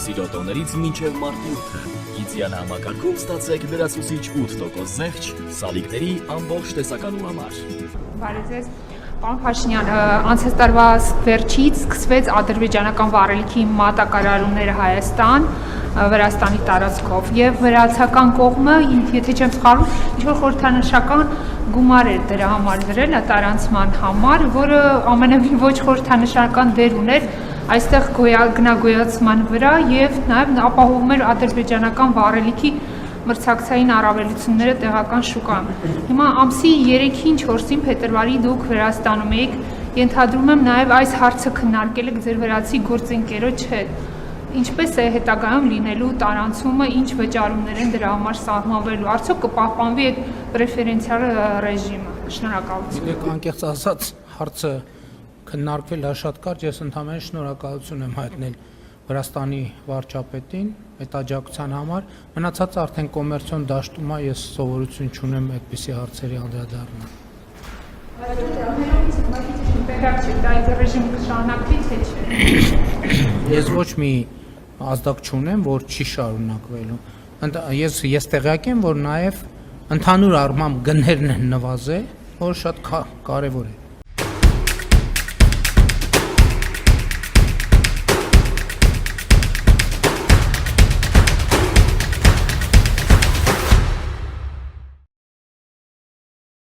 Սիրոտոներից մինչև մարտի 8-ը։ Գիծյան համակարգում ստացեք լրացուցիչ 8% զեղչ սալիկների ամբողջ տեսականու համար։ Բարև ձեզ, պարոն Փաշինյան, անցած տարվա վերջից սկսվեց ադրբեջանական վառելիքի մատակարարումները Վրաստանի տարածքով եւ վրացական կողմը, եթե չեմ սխալվում, ինչ-որ խորհրդանշական գումար էր դրա համար դրել տարանցման համար, որը ամենևին ոչ խորհրդանշական դեր ուներ այստեղ գնագոյացման վրա եւ նաեւ ապահովում էր ադրբեջանական վառելիքի մրցակցային առավելությունները տեղական շուկայում։ Հիմա ամսի 3-ին 4-ին փետրվարի դուք Վրաստանում եք, ենթադրում եմ նաեւ այս հարցը քննարկել եք ձեր վրացի գործընկերոջ հետ։ Ինչպես է հետագայում լինելու տարանցումը, ինչ վճարումներ են դրա համար սահմանվելու, արդյոք կպահպանվի այդ պրեֆերենցիալ ռեժիմը։ Շնորհակալություն։ Անկեղծ ասած, հարցը քննարկվել է շատ կարճ, ես ընդհանրապես շնորհակալություն եմ հայտնել Վրաստանի վարչապետին այդ աջակցության համար, մնացածը արդեն կոմերցիոն դաշտում է, ես սովորություն չունեմ այդպիսի հարցերի անդրադառնալ։ Ես ոչ մի ազդակ չունեմ, որ չի շարունակվելու։ Ես տեղյակ եմ, որ նաև ընդհանուր առմամբ գներն են նվազել, որ շատ կարևոր է։